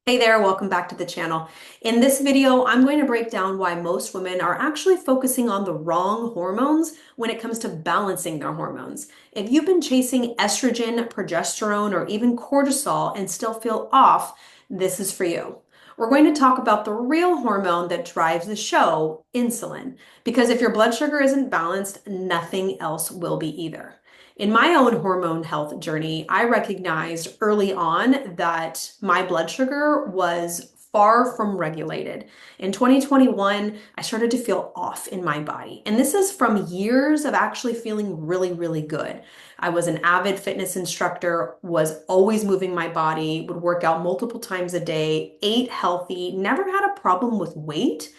Hey there, welcome back to the channel. In this video, I'm going to break down why most women are actually focusing on the wrong hormones when it comes to balancing their hormones. If you've been chasing estrogen, progesterone, or even cortisol and still feel off, this is for you. We're going to talk about the real hormone that drives the show, insulin, because if your blood sugar isn't balanced, nothing else will be either. In my own hormone health journey, I recognized early on that my blood sugar was far from regulated. In 2021, I started to feel off in my body. And this is from years of actually feeling really, really good. I was an avid fitness instructor, was always moving my body, would work out multiple times a day, ate healthy, never had a problem with weight.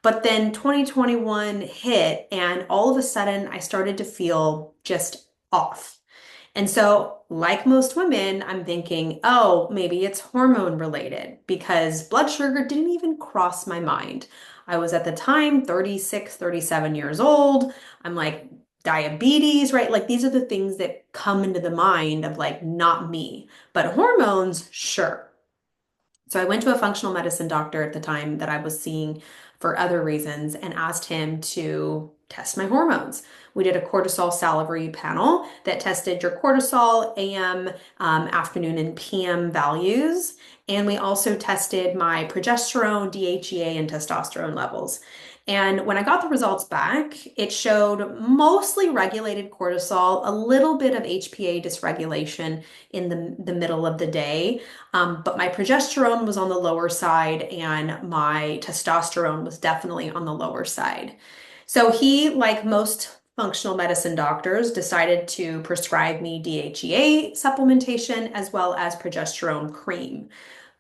But then 2021 hit, and all of a sudden, I started to feel just off. And so, like most women, I'm thinking, oh, maybe it's hormone related because blood sugar didn't even cross my mind. I was at the time 36, 37 years old. I'm like, diabetes, right? Like, these are the things that come into the mind of like, not me. But hormones, sure. So I went to a functional medicine doctor at the time that I was seeing for other reasons and asked him to test my hormones. We did a cortisol salivary panel that tested your cortisol AM, afternoon, and PM values. And we also tested my progesterone, DHEA, and testosterone levels. And when I got the results back, it showed mostly regulated cortisol, a little bit of HPA dysregulation in the middle of the day. But my progesterone was on the lower side and my testosterone was definitely on the lower side. So he, like most functional medicine doctors, decided to prescribe me DHEA supplementation as well as progesterone cream.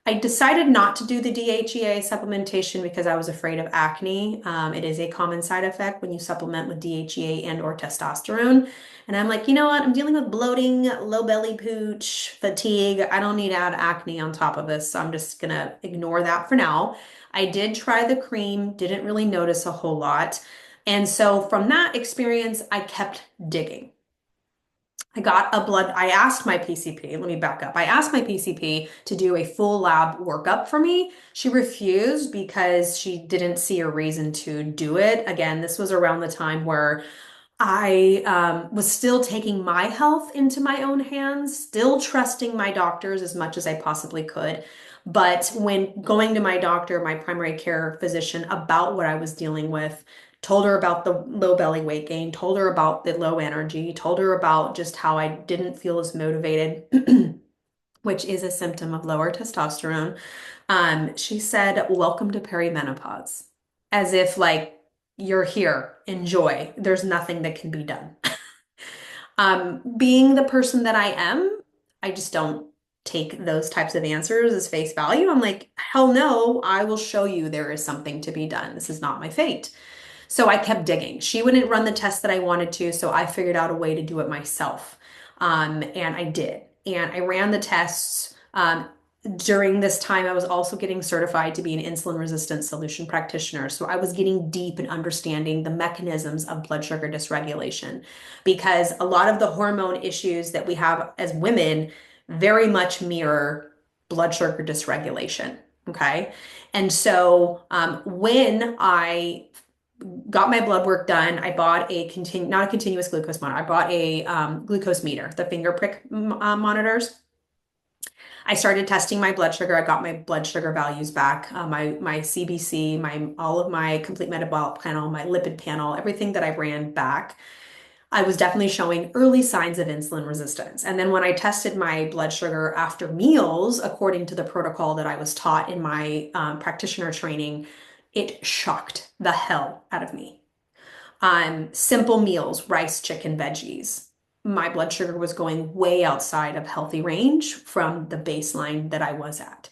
I decided not to do the DHEA supplementation because I was afraid of acne. It is a common side effect when you supplement with DHEA and or testosterone. And I'm like, you know what? I'm dealing with bloating, low belly pooch, fatigue. I don't need to add acne on top of this, so I'm just gonna ignore that for now. I did try the cream, didn't really notice a whole lot. And so from that experience, I kept digging. I asked my PCP, let me back up. I asked my PCP to do a full lab workup for me. She refused because she didn't see a reason to do it. Again, this was around the time where I was still taking my health into my own hands, still trusting my doctors as much as I possibly could. But when going to my doctor, my primary care physician, about what I was dealing with, told her about the low belly weight gain, told her about the low energy, told her about just how I didn't feel as motivated, which is a symptom of lower testosterone. She said, "Welcome to perimenopause," as if like you're here, enjoy. There's nothing that can be done. Being the person that I am, I just don't take those types of answers as face value. I'm like, hell no, I will show you there is something to be done. This is not my fate. So I kept digging. She wouldn't run the test that I wanted to, so I figured out a way to do it myself. And I did. And I ran the tests. During this time, I was also getting certified to be an insulin resistant solution practitioner. So I was getting deep in understanding the mechanisms of blood sugar dysregulation because a lot of the hormone issues that we have as women very much mirror blood sugar dysregulation. Okay. And so when I got my blood work done. I bought not a continuous glucose monitor. I bought a glucose meter, the finger prick monitors. I started testing my blood sugar. I got my blood sugar values back, my CBC, my all of my complete metabolic panel, my lipid panel, everything that I ran back. I was definitely showing early signs of insulin resistance. And then when I tested my blood sugar after meals, according to the protocol that I was taught in my practitioner training, it shocked the hell out of me. Simple meals, rice, chicken, veggies. My blood sugar was going way outside of healthy range from the baseline that I was at.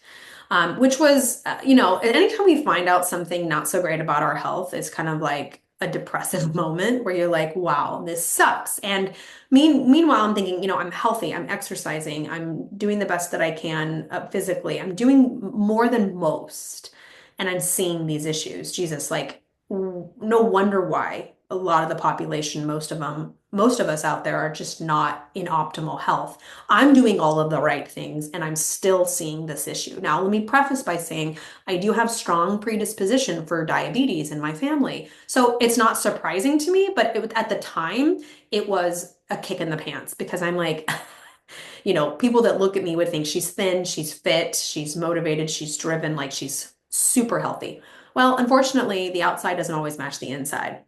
Which was, anytime we find out something not so great about our health, it's kind of like a depressive moment where you're like, wow, this sucks. And meanwhile, I'm thinking, I'm healthy, I'm exercising, I'm doing the best that I can physically, I'm doing more than most, and I'm seeing these issues. Jesus, like, no wonder why a lot of the population, most of us out there are just not in optimal health. I'm doing all of the right things and I'm still seeing this issue. Now, let me preface by saying I do have strong predisposition for diabetes in my family. So it's not surprising to me, but at the time, it was a kick in the pants because I'm like, people that look at me would think she's thin, she's fit, she's motivated, she's driven, like she's super healthy. Well, unfortunately, the outside doesn't always match the inside.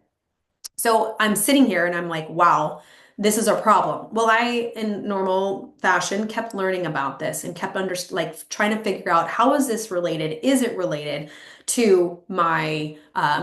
So I'm sitting here and I'm like, wow, this is a problem. Well, I, in normal fashion, kept learning about this and kept like trying to figure out how is this related? Is it related to my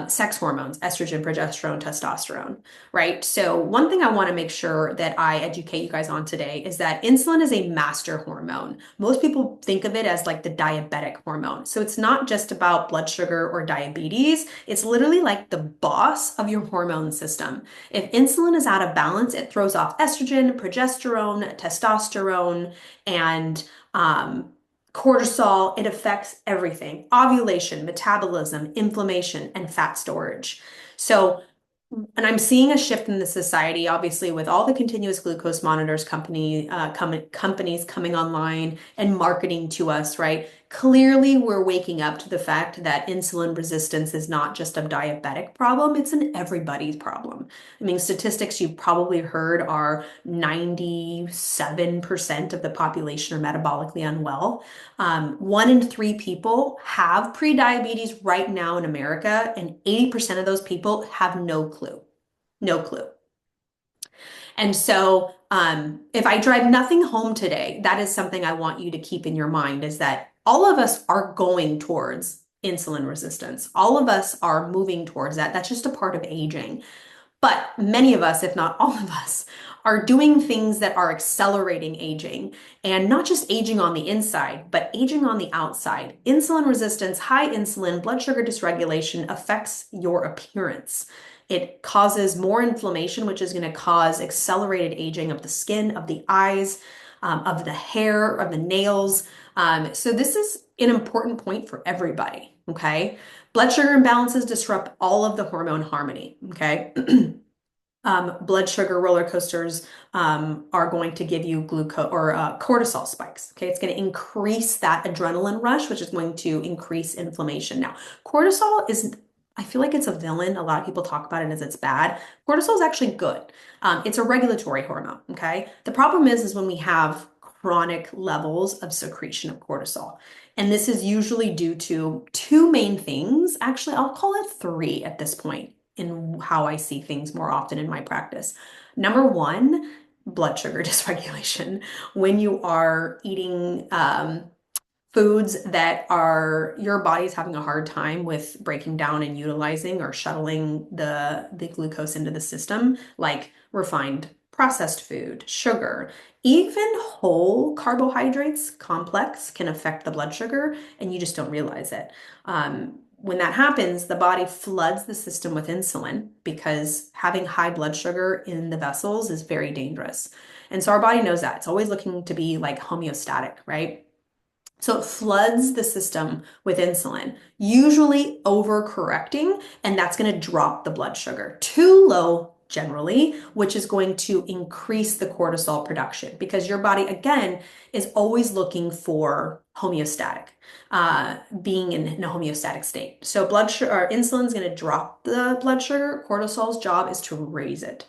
sex hormones, estrogen, progesterone, testosterone, right? So one thing I want to make sure that I educate you guys on today is that insulin is a master hormone. Most people think of it as like the diabetic hormone. So it's not just about blood sugar or diabetes. It's literally like the boss of your hormone system. If insulin is out of balance, it throws off estrogen, progesterone, testosterone, and cortisol. It affects everything: ovulation, metabolism, inflammation, and fat storage. So, and I'm seeing a shift in the society, obviously, with all the continuous glucose monitors companies coming online and marketing to us, right? Clearly, we're waking up to the fact that insulin resistance is not just a diabetic problem, it's an everybody's problem. I mean, statistics you've probably heard are 97% of the population are metabolically unwell. 1 in 3 people have prediabetes right now in America, and 80% of those people have no clue. No clue. And so, if I drive nothing home today, that is something I want you to keep in your mind is that all of us are going towards insulin resistance. All of us are moving towards that. That's just a part of aging. But many of us, if not all of us, are doing things that are accelerating aging and not just aging on the inside, but aging on the outside. Insulin resistance, high insulin, blood sugar dysregulation affects your appearance. It causes more inflammation, which is going to cause accelerated aging of the skin, of the eyes, of the hair, of the nails. So this is an important point for everybody, okay? Blood sugar imbalances disrupt all of the hormone harmony, okay? Blood sugar roller coasters are going to give you glucose or cortisol spikes. Okay, it's going to increase that adrenaline rush, which is going to increase inflammation. Now, cortisol is, I feel like it's a villain. A lot of people talk about it as it's bad. Cortisol is actually good. It's a regulatory hormone. Okay, the problem is when we have chronic levels of secretion of cortisol. And this is usually due to two main things. Actually, I'll call it three at this point in how I see things more often in my practice. Number one, blood sugar dysregulation. When you are eating foods that are your body's having a hard time with breaking down and utilizing or shuttling the glucose into the system, like refined processed food, sugar, even whole carbohydrates, complex, can affect the blood sugar, and you just don't realize it. When that happens, the body floods the system with insulin because having high blood sugar in the vessels is very dangerous. And so our body knows that. It's always looking to be like homeostatic, right? So it floods the system with insulin, usually overcorrecting, and that's going to drop the blood sugar too low generally, which is going to increase the cortisol production because your body, again, is always looking for homeostatic, being in a homeostatic state. So blood sugar or insulin is going to drop the blood sugar. Cortisol's job is to raise it.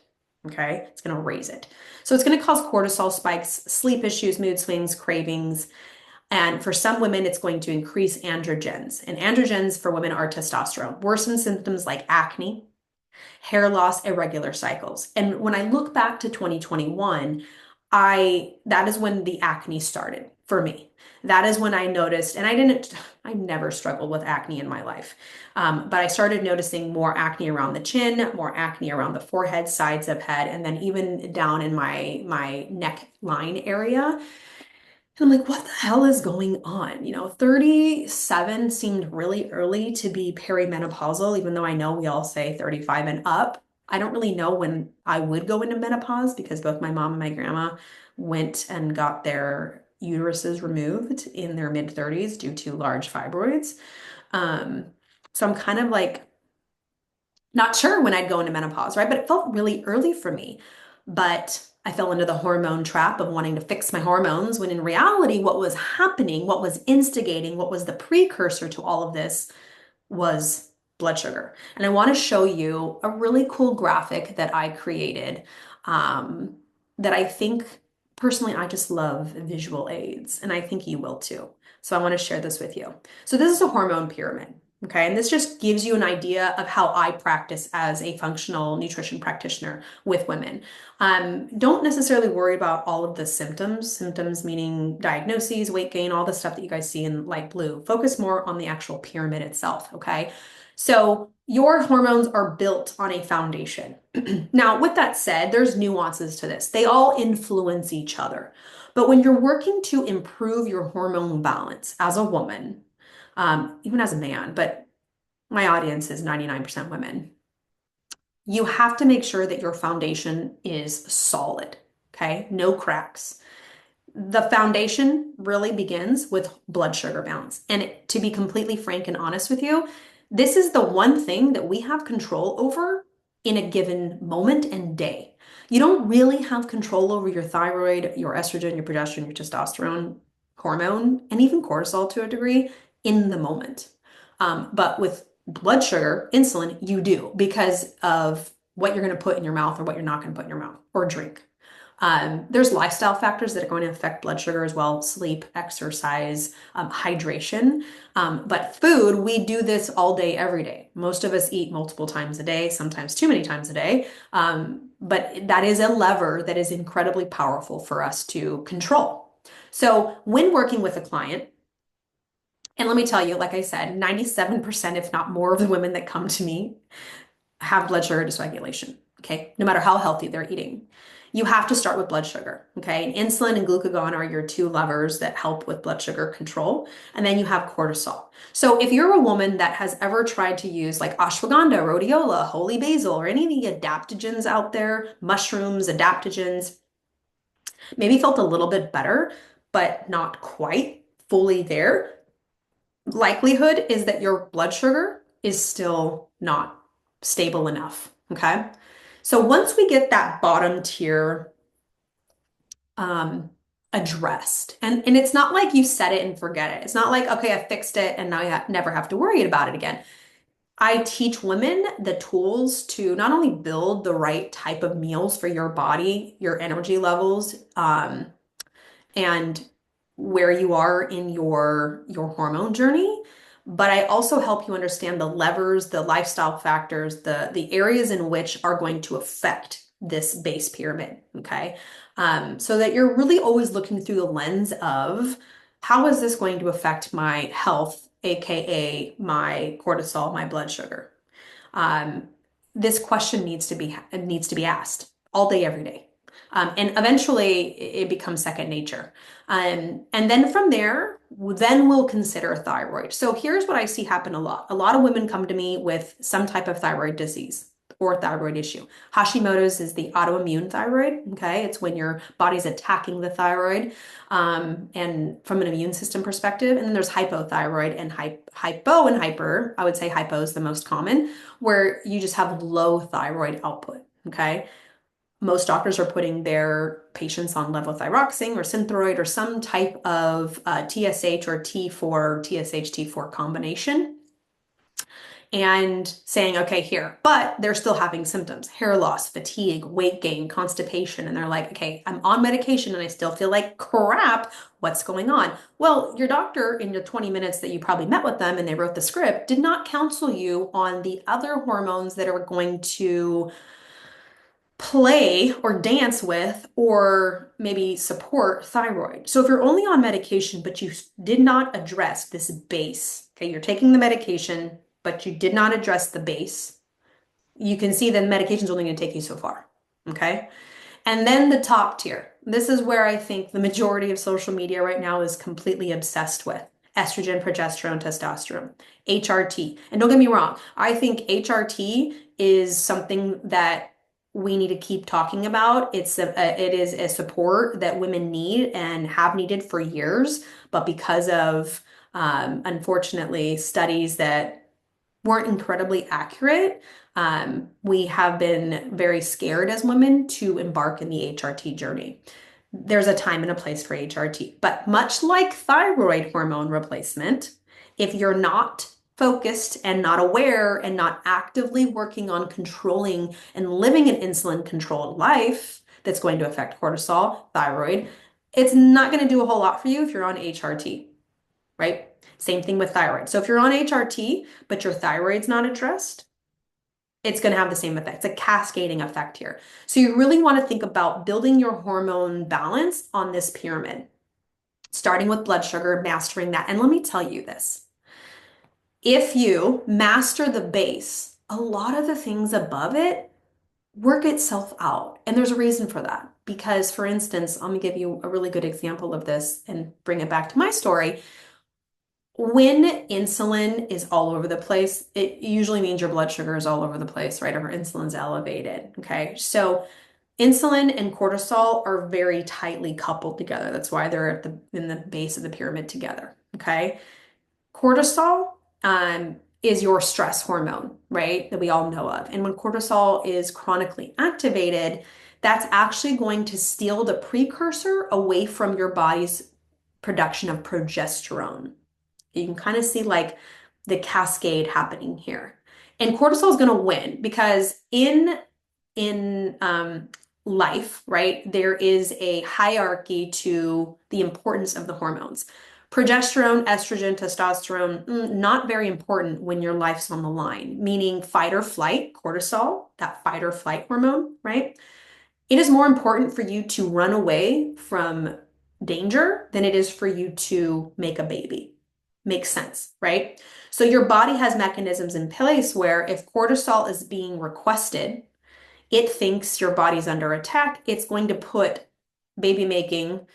Okay, it's going to raise it. So it's going to cause cortisol spikes, sleep issues, mood swings, cravings. And for some women, it's going to increase androgens. And androgens for women are testosterone. Worsen symptoms like acne, hair loss, irregular cycles. And when I look back to 2021, that is when the acne started for me. That is when I noticed, and I never struggled with acne in my life. But I started noticing more acne around the chin, more acne around the forehead, sides of head, and then even down in my neckline area. And I'm like, what the hell is going on? 37 seemed really early to be perimenopausal, even though I know we all say 35 and up. I don't really know when I would go into menopause because both my mom and my grandma went and got their uteruses removed in their mid 30s due to large fibroids. So I'm kind of like Not sure when I'd go into menopause, right? But it felt really early for me. But I fell into the hormone trap of wanting to fix my hormones when in reality, what was happening, what was instigating, what was the precursor to all of this was blood sugar. And I want to show you a really cool graphic that I created um, that I think personally, I just love visual aids, and I think you will too. So I want to share this with you. So this is a hormone pyramid. Okay, and this just gives you an idea of how I practice as a functional nutrition practitioner with women. Don't necessarily worry about all of the symptoms meaning diagnoses, weight gain, all the stuff that you guys see in light blue. Focus more on the actual pyramid itself, okay? So your hormones are built on a foundation. Now, with that said, there's nuances to this. They all influence each other. But when you're working to improve your hormone balance as a woman, even as a man, but my audience is 99% women, you have to make sure that your foundation is solid, okay? No cracks. The foundation really begins with blood sugar balance. And to be completely frank and honest with you, this is the one thing that we have control over in a given moment and day. You don't really have control over your thyroid, your estrogen, your progesterone, your testosterone, hormone, and even cortisol to a degree in the moment. But with blood sugar, insulin, you do because of what you're going to put in your mouth or what you're not going to put in your mouth or drink. There's lifestyle factors that are going to affect blood sugar as well, sleep, exercise, hydration. But food, we do this all day, every day. Most of us eat multiple times a day, sometimes too many times a day. But that is a lever that is incredibly powerful for us to control. So when working with a client, and let me tell you, like I said, 97%, if not more, of the women that come to me have blood sugar dysregulation, okay? No matter how healthy they're eating. You have to start with blood sugar, okay? And insulin and glucagon are your two levers that help with blood sugar control. And then you have cortisol. So if you're a woman that has ever tried to use like ashwagandha, rhodiola, holy basil, or any of the adaptogens out there, mushrooms, adaptogens, maybe felt a little bit better, but not quite fully there, likelihood is that your blood sugar is still not stable enough. Okay. So once we get that bottom tier um, addressed, and it's not like you set it and forget it. It's not like, okay, I fixed it and now you never have to worry about it again. I teach women the tools to not only build the right type of meals for your body, your energy levels, and where you are in your hormone journey, but I also help you understand the levers, the lifestyle factors, the areas in which are going to affect this base pyramid, okay? So that you're really always looking through the lens of how is this going to affect my health, aka my cortisol, my blood sugar. Um, this question needs to be asked all day, every day. And eventually it becomes second nature. And then from there, then we'll consider thyroid. So here's what I see happen a lot. A lot of women come to me with some type of thyroid disease or thyroid issue. Hashimoto's is the autoimmune thyroid. Okay. It's when your body's attacking the thyroid, and from an immune system perspective. And then there's hypothyroid and hypo and hyper. I would say hypo is the most common, where you just have low thyroid output. Okay. Most doctors are putting their patients on levothyroxine or Synthroid or some type of TSH or T4, TSH, T4 combination and saying, okay, here, but they're still having symptoms, hair loss, fatigue, weight gain, constipation. And they're like, okay, I'm on medication and I still feel like crap. What's going on? Well, your doctor in the 20 minutes that you probably met with them and they wrote the script did not counsel you on the other hormones that are going to play or dance with or maybe support thyroid. So if you're only on medication, but you did not address this base, okay, you're taking the medication, but you did not address the base, you can see that medication is only going to take you so far. Okay. And then the top tier. This is where I think the majority of social media right now is completely obsessed with estrogen, progesterone, testosterone, HRT. And don't get me wrong, I think HRT is something that we need to keep talking about. It is a support that women need and have needed for years, but because of unfortunately studies that weren't incredibly accurate. We have been very scared as women to embark in the HRT journey. There's a time and a place for HRT, but much like thyroid hormone replacement, if you're not focused and not aware and not actively working on controlling and living an insulin controlled life that's going to affect cortisol, thyroid, it's not going to do a whole lot for you if you're on HRT, right? Same thing with thyroid. So if you're on HRT, but your thyroid's not addressed, it's going to have the same effect. It's a cascading effect here. So you really want to think about building your hormone balance on this pyramid, starting with blood sugar, mastering that. And let me tell you this. If you master the base, a lot of the things above it work itself out. And there's a reason for that. Because, for instance, let me give you a really good example of this and bring it back to my story. When insulin is all over the place, it usually means your blood sugar is all over the place, right? Or insulin's elevated. Okay. So insulin and cortisol are very tightly coupled together. That's why they're at in the base of the pyramid together. Okay. Cortisol is your stress hormone, right? That we all know of. And when cortisol is chronically activated, that's actually going to steal the precursor away from your body's production of progesterone. You can kind of see like the cascade happening here. And cortisol is going to win because in life, right, there is a hierarchy to the importance of the hormones. Progesterone, estrogen, testosterone, not very important when your life's on the line, meaning fight or flight, cortisol, that fight or flight hormone, right? It is more important for you to run away from danger than it is for you to make a baby. Makes sense, right? So your body has mechanisms in place where if cortisol is being requested, it thinks your body's under attack. It's going to put baby making,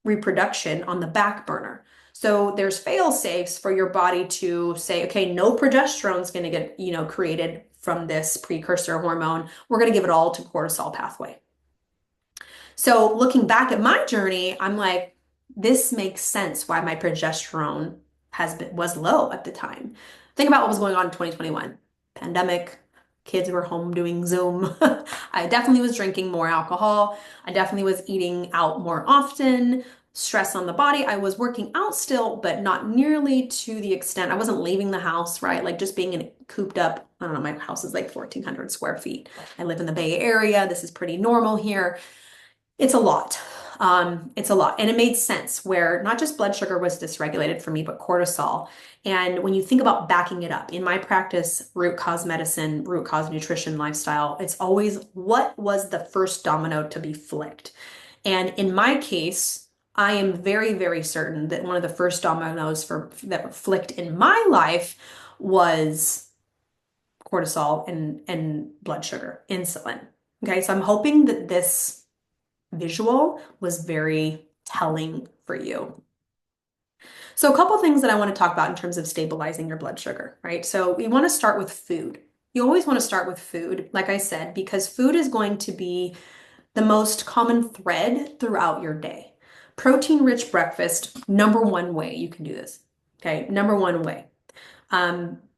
reproduction on the back burner. So there's fail safes for your body to say, okay, no progesterone is going to get, created from this precursor hormone. We're going to give it all to cortisol pathway. So looking back at my journey, I'm like, this makes sense why my progesterone was low at the time. Think about what was going on in 2021. Pandemic, kids were home doing Zoom. I definitely was drinking more alcohol. I definitely was eating out more often. Stress on the body. I was working out still, but not nearly to the extent. I wasn't leaving the house, right? Like just being cooped up. I don't know, my house is like 1,400 square feet. I live in the Bay Area. This is pretty normal here. It's a lot. It's a lot. And it made sense where not just blood sugar was dysregulated for me, but cortisol. And when you think about backing it up, in my practice, root cause medicine, root cause nutrition, lifestyle, it's always what was the first domino to be flicked. And in my case, I am very, very certain that one of the first dominoes that were flicked in my life was cortisol and blood sugar, insulin. Okay, so I'm hoping that this visual was very telling for you. So a couple things that I want to talk about in terms of stabilizing your blood sugar, right? So we want to start with food. You always want to start with food, like I said, because food is going to be the most common thread throughout your day. Protein-rich breakfast, number one way you can do this. Okay, number one way.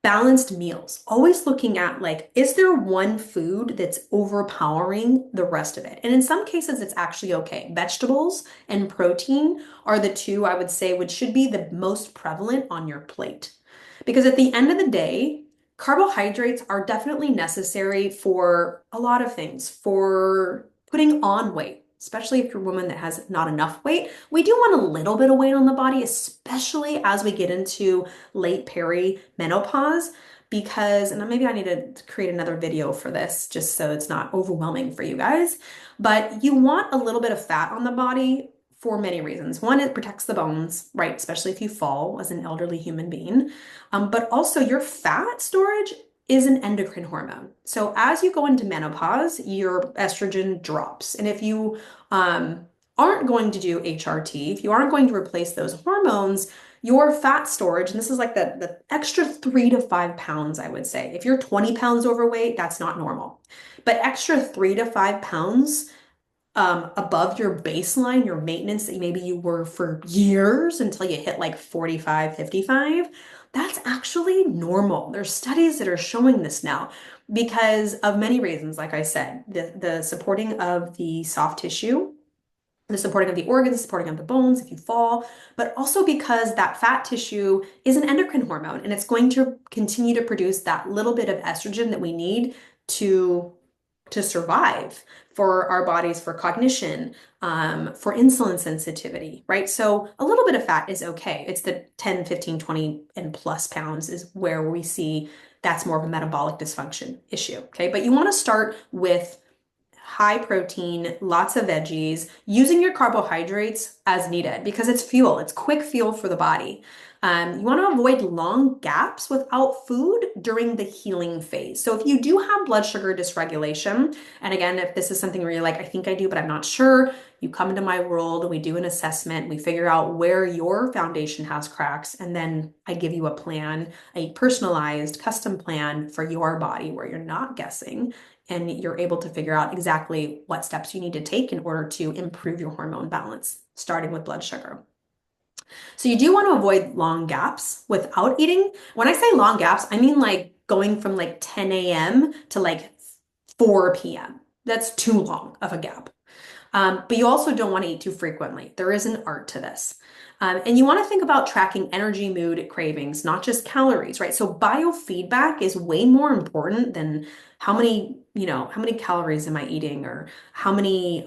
Balanced meals, always looking at like, is there one food that's overpowering the rest of it? And in some cases, it's actually okay. Vegetables and protein are the two I would say which should be the most prevalent on your plate. Because at the end of the day, carbohydrates are definitely necessary for a lot of things, for putting on weight. Especially if you're a woman that has not enough weight. We do want a little bit of weight on the body, especially as we get into late perimenopause, because, and maybe I need to create another video for this just so it's not overwhelming for you guys, but you want a little bit of fat on the body for many reasons. One, it protects the bones, right? Especially if you fall as an elderly human being. But also your fat storage is an endocrine hormone. So as you go into menopause, your estrogen drops. And if you aren't going to do HRT, if you aren't going to replace those hormones, your fat storage, and this is like the extra 3 to 5 pounds, I would say. If you're 20 pounds overweight, that's not normal. But extra 3 to 5 pounds above your baseline, your maintenance that maybe you were for years until you hit like 45, 55, that's actually normal. There's studies that are showing this now because of many reasons. Like I said, the supporting of the soft tissue, the supporting of the organs, supporting of the bones if you fall, but also because that fat tissue is an endocrine hormone and it's going to continue to produce that little bit of estrogen that we need to survive for our bodies, for cognition, for insulin sensitivity, right? So a little bit of fat is okay. It's the 10, 15, 20 and plus pounds is where we see that's more of a metabolic dysfunction issue, okay? But you want to start with high protein, lots of veggies, using your carbohydrates as needed because it's fuel, it's quick fuel for the body. You want to avoid long gaps without food during the healing phase. So if you do have blood sugar dysregulation, and again, if this is something where you're like, I think I do, but I'm not sure, you come into my world, we do an assessment, we figure out where your foundation has cracks, and then I give you a plan, a personalized custom plan for your body where you're not guessing and you're able to figure out exactly what steps you need to take in order to improve your hormone balance, starting with blood sugar. So you do want to avoid long gaps without eating. When I say long gaps, I mean like going from like 10 a.m. to like 4 p.m. That's too long of a gap. But you also don't want to eat too frequently. There is an art to this. And you want to think about tracking energy, mood, cravings, not just calories, right? So biofeedback is way more important than how many calories am I eating or how many,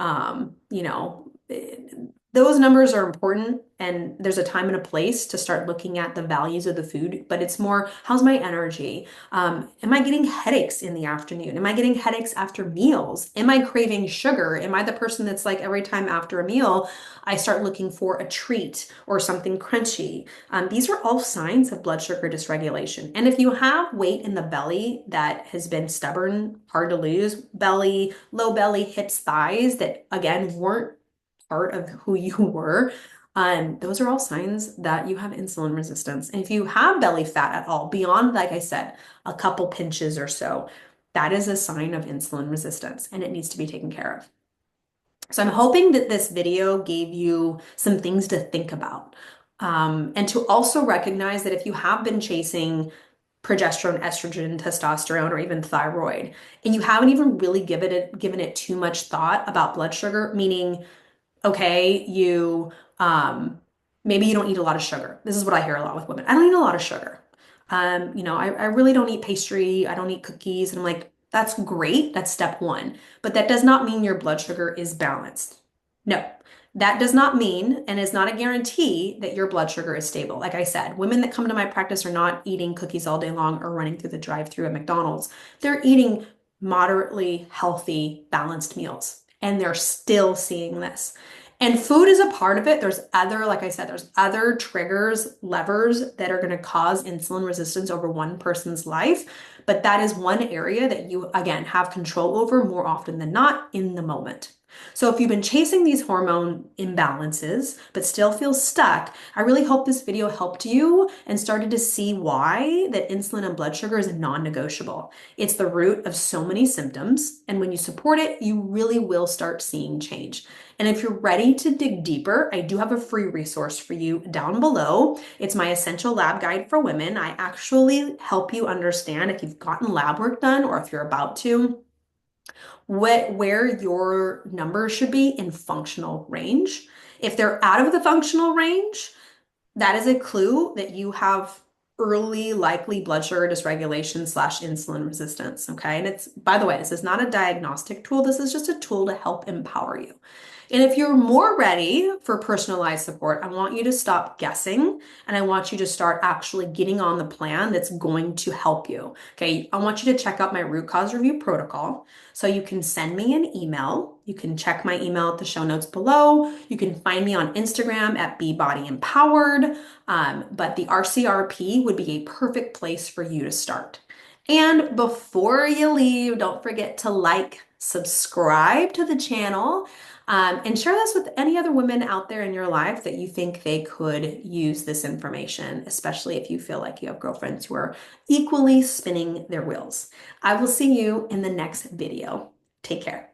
those numbers are important and there's a time and a place to start looking at the values of the food, but it's more, how's my energy? Am I getting headaches in the afternoon? Am I getting headaches after meals? Am I craving sugar? Am I the person that's like every time after a meal, I start looking for a treat or something crunchy? These are all signs of blood sugar dysregulation. And if you have weight in the belly that has been stubborn, hard to lose, belly, low belly, hips, thighs that again weren't part of who you were, those are all signs that you have insulin resistance. And if you have belly fat at all, beyond, like I said, a couple pinches or so, that is a sign of insulin resistance and it needs to be taken care of. So I'm hoping that this video gave you some things to think about. And to also recognize that if you have been chasing progesterone, estrogen, testosterone, or even thyroid, and you haven't even really given it too much thought about blood sugar, meaning okay, maybe you don't eat a lot of sugar. This is what I hear a lot with women. I don't eat a lot of sugar. I really don't eat pastry. I don't eat cookies. And I'm like, that's great. That's step one. But that does not mean your blood sugar is balanced. No, that does not mean and is not a guarantee that your blood sugar is stable. Like I said, women that come to my practice are not eating cookies all day long or running through the drive-through at McDonald's. They're eating moderately healthy, balanced meals, and they're still seeing this. And food is a part of it. There's other, like I said, there's other triggers, levers that are going to cause insulin resistance over one person's life. But that is one area that you, again, have control over more often than not in the moment. So if you've been chasing these hormone imbalances, but still feel stuck, I really hope this video helped you and started to see why that insulin and blood sugar is non-negotiable. It's the root of so many symptoms. And when you support it, you really will start seeing change. And if you're ready to dig deeper, I do have a free resource for you down below. It's my essential lab guide for women. I actually help you understand if you've gotten lab work done or if you're about to, where your numbers should be in functional range. If they're out of the functional range, that is a clue that you have early likely blood sugar dysregulation slash insulin resistance. Okay. And it's, by the way, this is not a diagnostic tool. This is just a tool to help empower you. And if you're more ready for personalized support, I want you to stop guessing and I want you to start actually getting on the plan that's going to help you. Okay. I want you to check out my root cause review protocol. So you can send me an email. You can check my email at the show notes below. You can find me on Instagram at BeBodyEmpowered. But the RCRP would be a perfect place for you to start. And before you leave, don't forget to like, subscribe to the channel, and share this with any other women out there in your life that you think they could use this information, especially if you feel like you have girlfriends who are equally spinning their wheels. I will see you in the next video. Take care.